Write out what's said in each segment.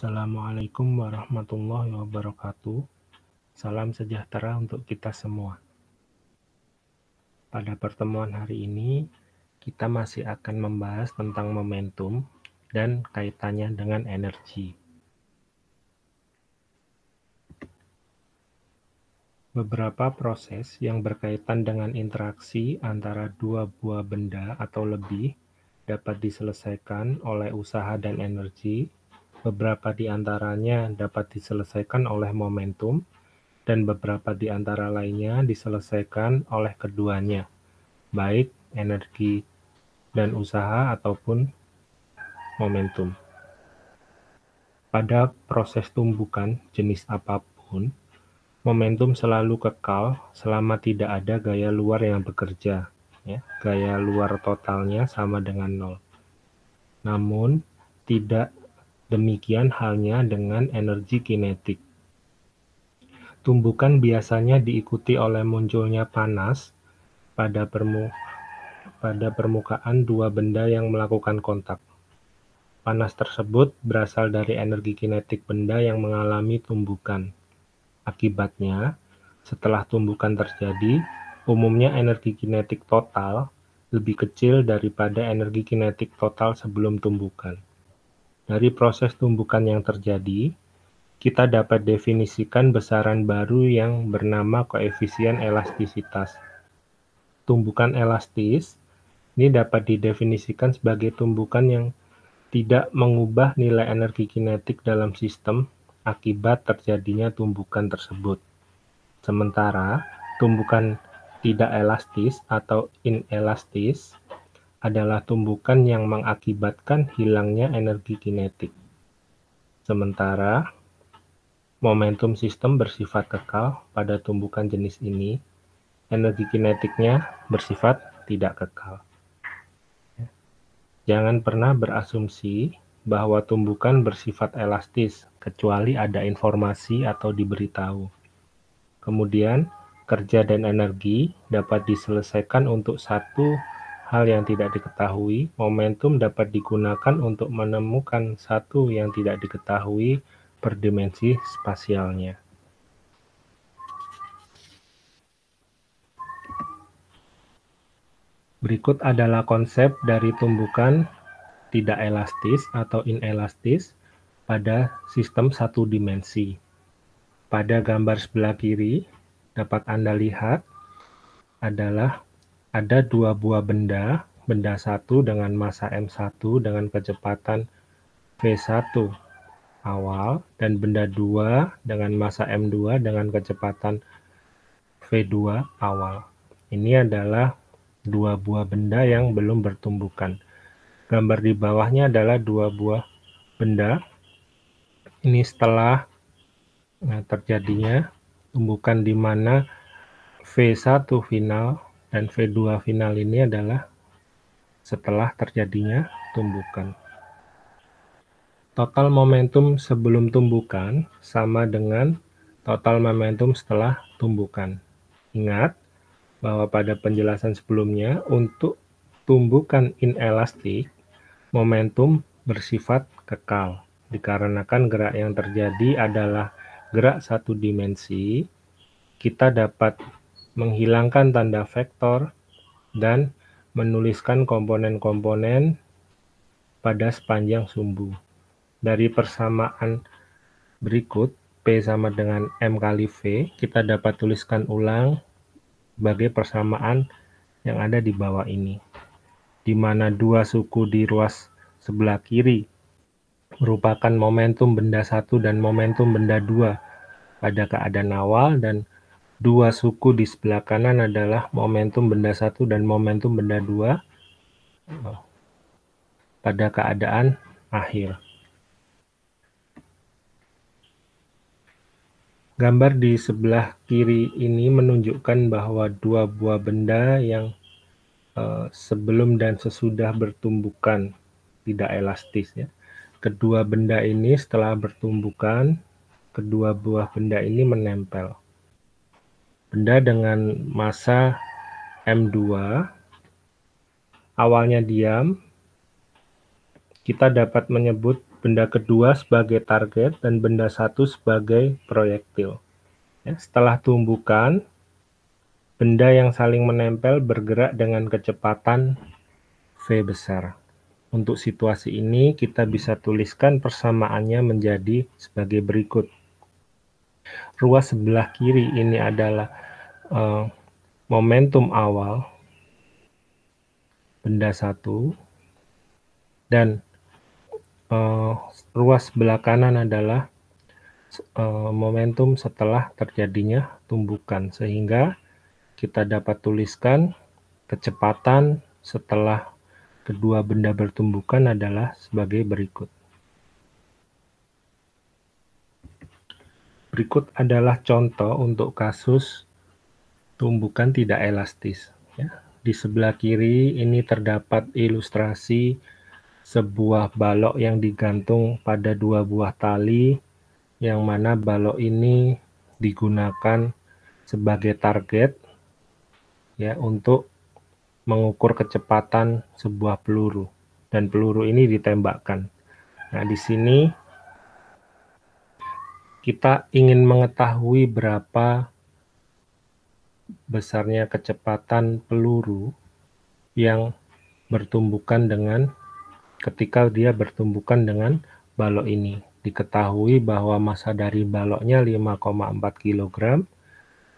Assalamualaikum warahmatullahi wabarakatuh. Salam sejahtera untuk kita semua. Pada pertemuan hari ini, kita masih akan membahas tentang momentum dan kaitannya dengan energi. Beberapa proses yang berkaitan dengan interaksi antara dua buah benda atau lebih dapat diselesaikan oleh usaha dan energi. Beberapa di antaranya dapat diselesaikan oleh momentum, dan beberapa di antara lainnya diselesaikan oleh keduanya, baik energi dan usaha ataupun momentum. Pada proses tumbukan jenis apapun, momentum selalu kekal selama tidak ada gaya luar yang bekerja. Gaya luar totalnya sama dengan 0. Namun, tidak demikian halnya dengan energi kinetik. Tumbukan biasanya diikuti oleh munculnya panas pada permukaan dua benda yang melakukan kontak. Panas tersebut berasal dari energi kinetik benda yang mengalami tumbukan. Akibatnya, setelah tumbukan terjadi, umumnya energi kinetik total lebih kecil daripada energi kinetik total sebelum tumbukan. Dari proses tumbukan yang terjadi, kita dapat definisikan besaran baru yang bernama koefisien elastisitas. Tumbukan elastis ini dapat didefinisikan sebagai tumbukan yang tidak mengubah nilai energi kinetik dalam sistem akibat terjadinya tumbukan tersebut. Sementara tumbukan tidak elastis atau inelastis adalah tumbukan yang mengakibatkan hilangnya energi kinetik. Sementara momentum sistem bersifat kekal pada tumbukan jenis ini, energi kinetiknya bersifat tidak kekal. Jangan pernah berasumsi bahwa tumbukan bersifat elastis, kecuali ada informasi atau diberitahu. Kemudian, kerja dan energi dapat diselesaikan untuk satu hal yang tidak diketahui. Momentum dapat digunakan untuk menemukan satu yang tidak diketahui per dimensi spasialnya. Berikut adalah konsep dari tumbukan tidak elastis atau inelastis pada sistem satu dimensi. Pada gambar sebelah kiri, dapat Anda lihat adalah ada dua buah benda 1 dengan massa M1 dengan kecepatan V1 awal, dan benda 2 dengan massa M2 dengan kecepatan V2 awal. Ini adalah dua buah benda yang belum bertumbukan. Gambar di bawahnya adalah dua buah benda. Ini setelah terjadinya tumbukan di mana V1 final dan V2 final ini adalah setelah terjadinya tumbukan. Total momentum sebelum tumbukan sama dengan total momentum setelah tumbukan. Ingat bahwa pada penjelasan sebelumnya, untuk tumbukan inelastik, momentum bersifat kekal, dikarenakan gerak yang terjadi adalah gerak satu dimensi. Kita dapat menghilangkan tanda vektor dan menuliskan komponen-komponen pada sepanjang sumbu. Dari persamaan berikut, P sama dengan M kali V, kita dapat tuliskan ulang sebagai persamaan yang ada di bawah ini, di mana dua suku di ruas sebelah kiri merupakan momentum benda 1 dan momentum benda 2 pada keadaan awal, dan dua suku di sebelah kanan adalah momentum benda 1 dan momentum benda 2 pada keadaan akhir. Gambar di sebelah kiri ini menunjukkan bahwa dua buah benda yang sebelum dan sesudah bertumbukan tidak elastis. Kedua benda ini setelah bertumbukan, kedua buah benda ini menempel. Benda dengan massa M2 awalnya diam, kita dapat menyebut benda kedua sebagai target dan benda satu sebagai proyektil. Ya, setelah tumbukan, benda yang saling menempel bergerak dengan kecepatan V besar. Untuk situasi ini kita bisa tuliskan persamaannya menjadi sebagai berikut. Ruas sebelah kiri ini adalah momentum awal benda satu, dan ruas sebelah kanan adalah momentum setelah terjadinya tumbukan, sehingga kita dapat tuliskan kecepatan setelah kedua benda bertumbukan adalah sebagai berikut. Berikut adalah contoh untuk kasus tumbukan tidak elastis. Ya. Di sebelah kiri ini terdapat ilustrasi sebuah balok yang digantung pada dua buah tali, yang mana balok ini digunakan sebagai target ya untuk mengukur kecepatan sebuah peluru, dan peluru ini ditembakkan. Nah, di sini kita ingin mengetahui berapa besarnya kecepatan peluru yang bertumbukan dengan ketika dia bertumbukan dengan balok ini. Diketahui bahwa massa dari baloknya 5,4 kg,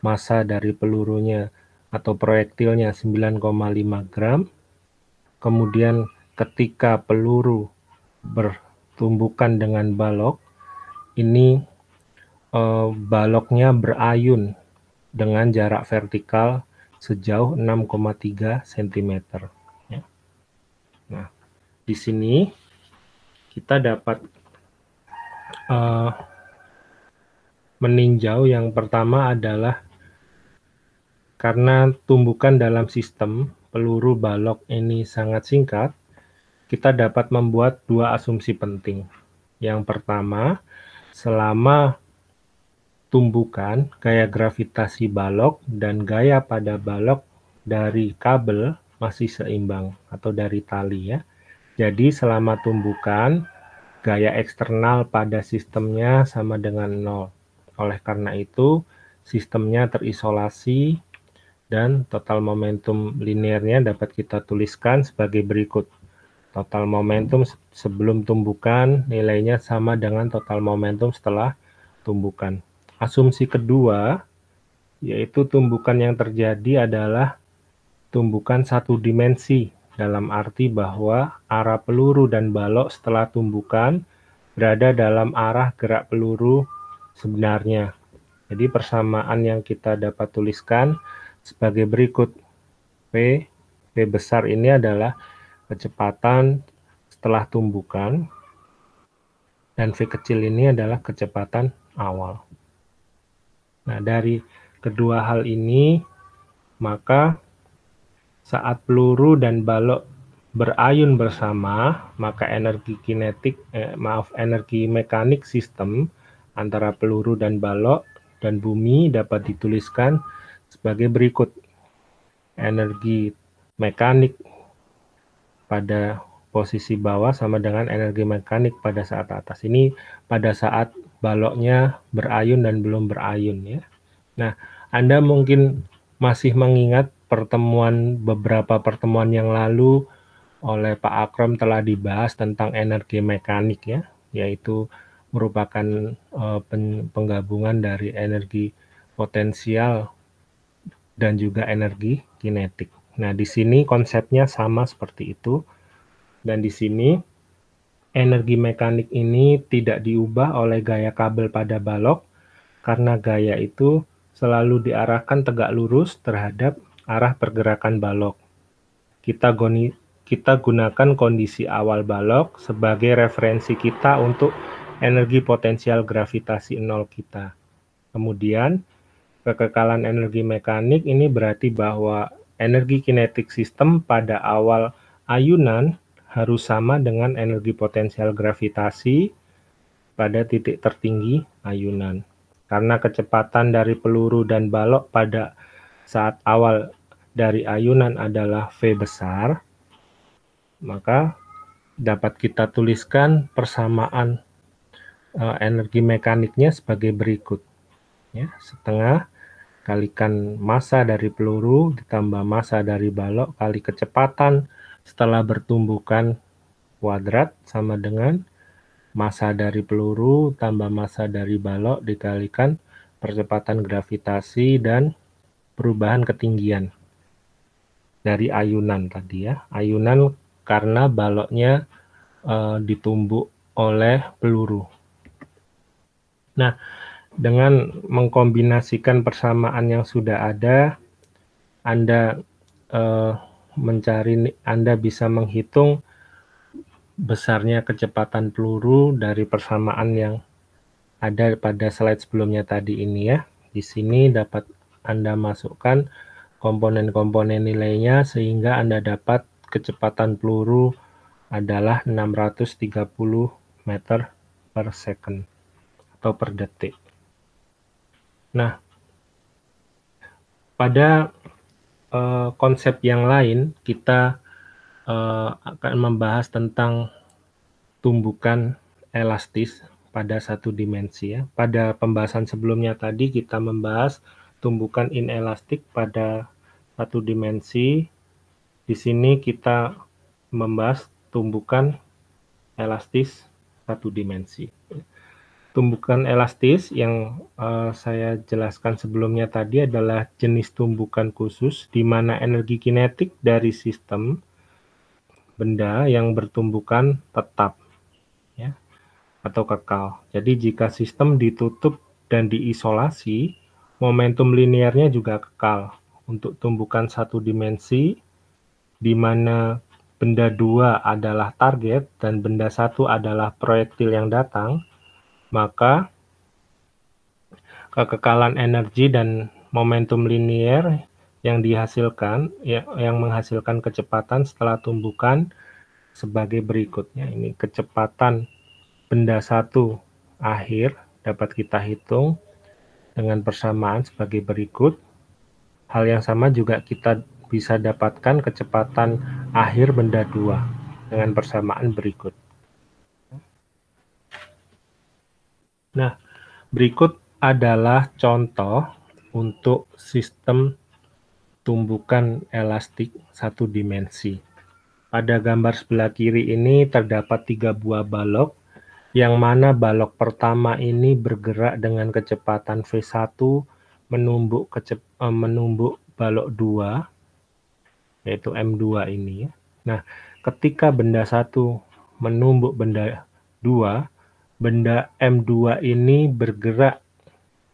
massa dari pelurunya atau proyektilnya 9,5 gram. Kemudian ketika peluru bertumbukan dengan balok, ini baloknya berayun dengan jarak vertikal sejauh 6,3 cm. Ya. Nah, di sini kita dapat meninjau yang pertama adalah karena tumbukan dalam sistem peluru balok ini sangat singkat, kita dapat membuat dua asumsi penting. Yang pertama, selama tumbukan, gaya gravitasi balok dan gaya pada balok dari kabel masih seimbang atau dari tali ya. Jadi selama tumbukan, gaya eksternal pada sistemnya sama dengan 0. Oleh karena itu, sistemnya terisolasi dan total momentum linearnya dapat kita tuliskan sebagai berikut. Total momentum sebelum tumbukan nilainya sama dengan total momentum setelah tumbukan. Asumsi kedua, yaitu tumbukan yang terjadi adalah tumbukan satu dimensi, dalam arti bahwa arah peluru dan balok setelah tumbukan berada dalam arah gerak peluru sebenarnya. Jadi persamaan yang kita dapat tuliskan sebagai berikut. V besar ini adalah kecepatan setelah tumbukan, dan V kecil ini adalah kecepatan awal. Nah, dari kedua hal ini, maka saat peluru dan balok berayun bersama, maka energi mekanik sistem antara peluru dan balok dan bumi dapat dituliskan sebagai berikut. Energi mekanik pada posisi bawah sama dengan energi mekanik pada saat atas. Ini pada saat baloknya berayun dan belum berayun ya. Nah, Anda mungkin masih mengingat beberapa pertemuan yang lalu oleh Pak Akram telah dibahas tentang energi mekanik ya, yaitu merupakan penggabungan dari energi potensial dan juga energi kinetik. Nah, di sini konsepnya sama seperti itu. Dan di sini energi mekanik ini tidak diubah oleh gaya kabel pada balok, karena gaya itu selalu diarahkan tegak lurus terhadap arah pergerakan balok. Kita gunakan kondisi awal balok sebagai referensi kita untuk energi potensial gravitasi 0 kita. Kemudian, kekekalan energi mekanik ini berarti bahwa energi kinetik sistem pada awal ayunan harus sama dengan energi potensial gravitasi pada titik tertinggi ayunan. Karena kecepatan dari peluru dan balok pada saat awal dari ayunan adalah V besar, maka dapat kita tuliskan persamaan energi mekaniknya sebagai berikut. Ya, setengah kalikan massa dari peluru ditambah massa dari balok kali kecepatan setelah bertumbukan kuadrat sama dengan massa dari peluru tambah massa dari balok dikalikan percepatan gravitasi dan perubahan ketinggian dari ayunan tadi ya. Ayunan karena baloknya ditumbuk oleh peluru. Nah, dengan mengkombinasikan persamaan yang sudah ada, Anda Anda bisa menghitung besarnya kecepatan peluru dari persamaan yang ada pada slide sebelumnya tadi ini ya. Di sini dapat Anda masukkan komponen-komponen nilainya sehingga Anda dapat kecepatan peluru adalah 630 meter per second atau per detik. Nah, pada konsep yang lain kita akan membahas tentang tumbukan elastis pada satu dimensi ya. Pada pembahasan sebelumnya tadi kita membahas tumbukan inelastik pada satu dimensi. Di sini kita membahas tumbukan elastis satu dimensi. Tumbukan elastis yang saya jelaskan sebelumnya tadi adalah jenis tumbukan khusus di mana energi kinetik dari sistem benda yang bertumbukan tetap ya atau kekal. Jadi jika sistem ditutup dan diisolasi, momentum linearnya juga kekal. Untuk tumbukan satu dimensi di mana benda 2 adalah target dan benda 1 adalah proyektil yang datang, maka kekekalan energi dan momentum linier yang dihasilkan yang menghasilkan kecepatan setelah tumbukan sebagai berikutnya. Ini kecepatan benda 1 akhir dapat kita hitung dengan persamaan sebagai berikut. Hal yang sama juga kita bisa dapatkan kecepatan akhir benda 2 dengan persamaan berikut. Nah, berikut adalah contoh untuk sistem tumbukan elastik satu dimensi. Pada gambar sebelah kiri ini terdapat 3 buah balok, yang mana balok pertama ini bergerak dengan kecepatan V1 menumbuk balok 2, yaitu M2 ini. Nah, ketika benda 1 menumbuk benda 2, benda M2 ini bergerak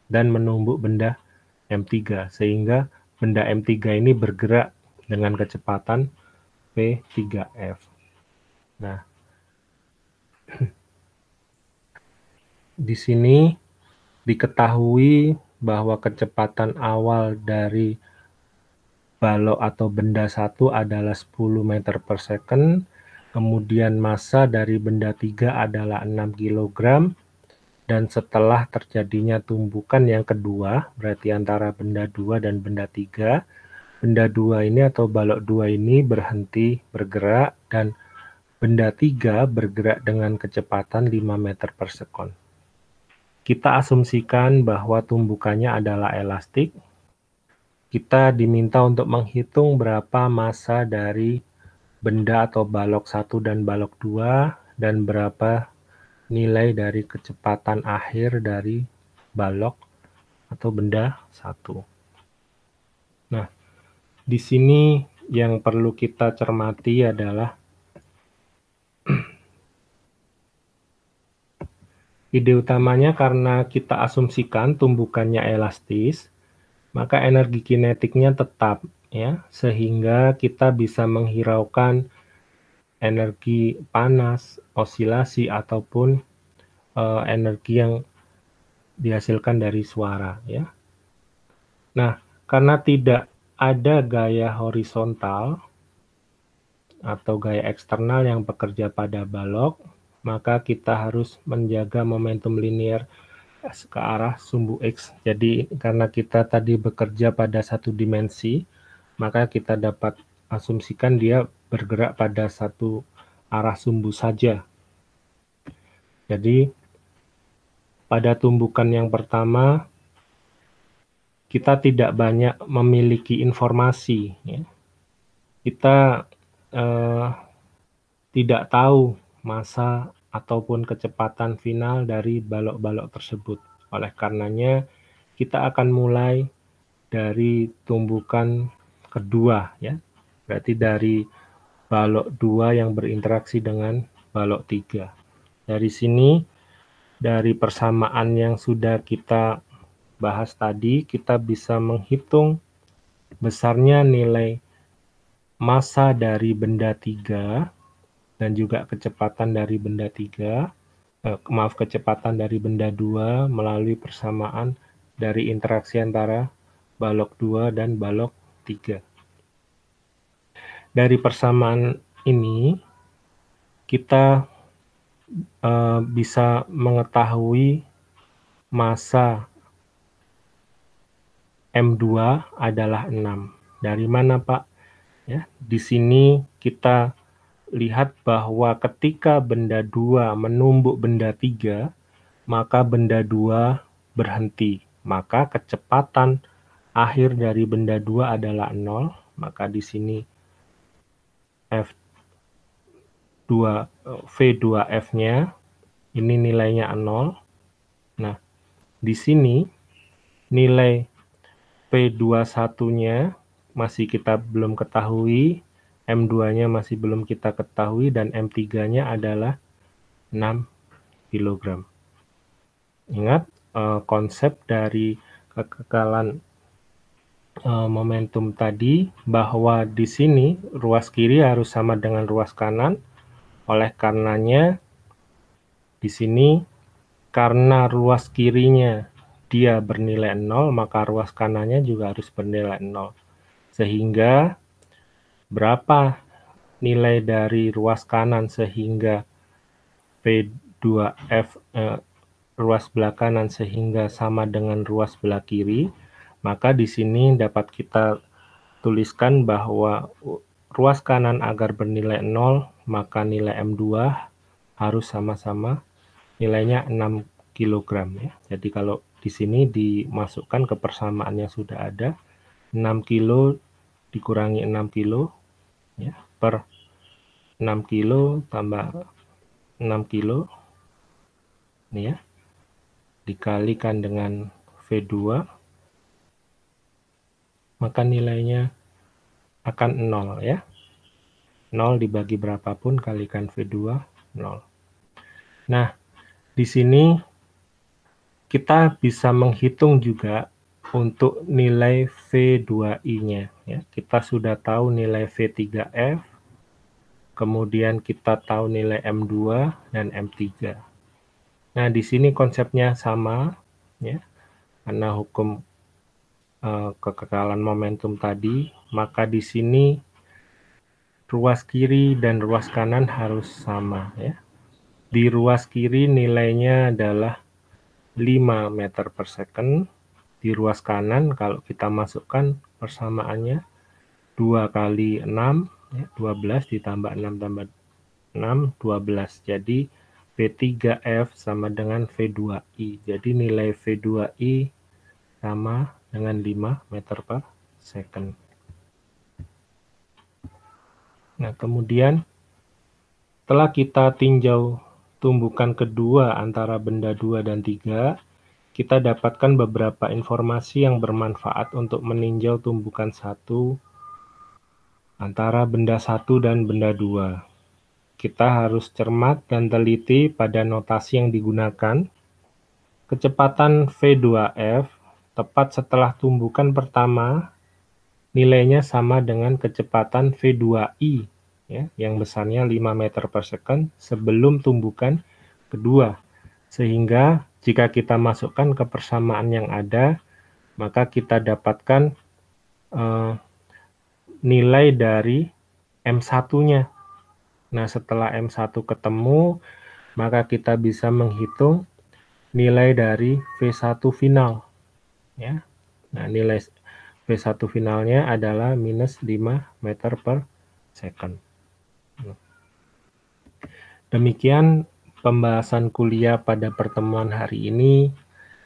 dan menumbuk benda M3, sehingga benda M3 ini bergerak dengan kecepatan V3F. Nah, di sini diketahui bahwa kecepatan awal dari balok atau benda 1 adalah 10 meter per second, kemudian massa dari benda 3 adalah 6 kg, dan setelah terjadinya tumbukan yang kedua, berarti antara benda 2 dan benda 3, benda 2 ini atau balok 2 ini berhenti bergerak dan benda 3 bergerak dengan kecepatan 5 meter per second. Kita asumsikan bahwa tumbukannya adalah elastik. Kita diminta untuk menghitung berapa massa dari benda atau balok 1 dan balok 2 dan berapa nilai dari kecepatan akhir dari balok atau benda 1. Nah, di sini yang perlu kita cermati adalah ide utamanya karena kita asumsikan tumbukannya elastis, maka energi kinetiknya tetap ya, sehingga kita bisa menghiraukan energi panas, osilasi ataupun energi yang dihasilkan dari suara ya. Nah, karena tidak ada gaya horizontal atau gaya eksternal yang bekerja pada balok, maka kita harus menjaga momentum linear ke arah sumbu X. Jadi karena kita tadi bekerja pada satu dimensi, maka kita dapat asumsikan dia bergerak pada satu arah sumbu saja. Jadi pada tumbukan yang pertama kita tidak banyak memiliki informasi, ya. Kita tidak tahu massa ataupun kecepatan final dari balok-balok tersebut. Oleh karenanya kita akan mulai dari tumbukan kedua, ya. Berarti dari balok 2 yang berinteraksi dengan balok 3. Dari sini, dari persamaan yang sudah kita bahas tadi, kita bisa menghitung besarnya nilai massa dari benda 3 dan juga kecepatan dari benda 3, kecepatan dari benda 2 melalui persamaan dari interaksi antara balok 2 dan balok 3. Dari persamaan ini, kita bisa mengetahui massa M2 adalah 6. Dari mana, Pak? Ya, di sini kita lihat bahwa ketika benda 2 menumbuk benda 3, maka benda 2 berhenti. Maka kecepatan akhir dari benda 2 adalah 0, maka di sini V2F-nya ini nilainya 0. Nah, di sini nilai P21-nya masih kita belum ketahui, M2-nya masih belum kita ketahui, dan M3-nya adalah 6 kg. Ingat konsep dari kekekalan momentum tadi, bahwa di sini ruas kiri harus sama dengan ruas kanan. Oleh karenanya di sini karena ruas kirinya dia bernilai 0, maka ruas kanannya juga harus bernilai 0. Sehingga berapa nilai dari ruas kanan sehingga P2F ruas belah kanan sehingga sama dengan ruas belah kiri, maka di sini dapat kita tuliskan bahwa ruas kanan agar bernilai 0, maka nilai M2 harus sama-sama nilainya 6 kg, ya. Jadi kalau di sini dimasukkan ke persamaan yang sudah ada, 6 kilo dikurangi 6 kilo, ya, per 6 kilo tambah 6 kilo, ini ya, dikalikan dengan V2, maka nilainya akan 0, ya. 0 dibagi berapapun kalikan V2, 0. Nah, di sini kita bisa menghitung juga untuk nilai V2I-nya, ya. Kita sudah tahu nilai V3F, kemudian kita tahu nilai M2 dan M3. Nah, di sini konsepnya sama, ya. Karena hukum kekekalan momentum tadi, maka di sini ruas kiri dan ruas kanan harus sama, ya. Di ruas kiri nilainya adalah 5 meter per second. Di ruas kanan kalau kita masukkan persamaannya 2 kali 6, ya, 12 ditambah 6 tambah 6, 12. Jadi V3F sama dengan V2I. Jadi nilai V2I sama dengan 5 meter per second. Nah, kemudian setelah kita tinjau tumbukan kedua antara benda 2 dan 3, kita dapatkan beberapa informasi yang bermanfaat untuk meninjau tumbukan 1 antara benda 1 dan benda 2. Kita harus cermat dan teliti pada notasi yang digunakan. Kecepatan V2F tepat setelah tumbukan pertama nilainya sama dengan kecepatan V2I, ya, yang besarnya 5 meter per second sebelum tumbukan kedua. Sehingga jika kita masukkan ke persamaan yang ada, maka kita dapatkan nilai dari M1-nya. Nah, setelah M1 ketemu, maka kita bisa menghitung nilai dari V1 final, ya. Nah, nilai V1 finalnya adalah minus 5 meter per second. Demikian pembahasan kuliah pada pertemuan hari ini.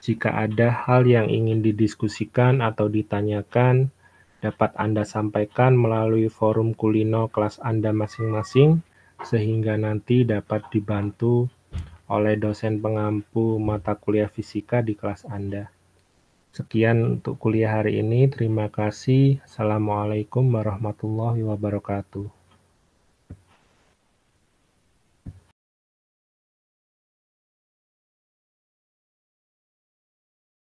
Jika ada hal yang ingin didiskusikan atau ditanyakan, dapat Anda sampaikan melalui forum Kulino kelas Anda masing-masing, sehingga nanti dapat dibantu oleh dosen pengampu mata kuliah fisika di kelas Anda. Sekian untuk kuliah hari ini. Terima kasih. Assalamualaikum warahmatullahi wabarakatuh.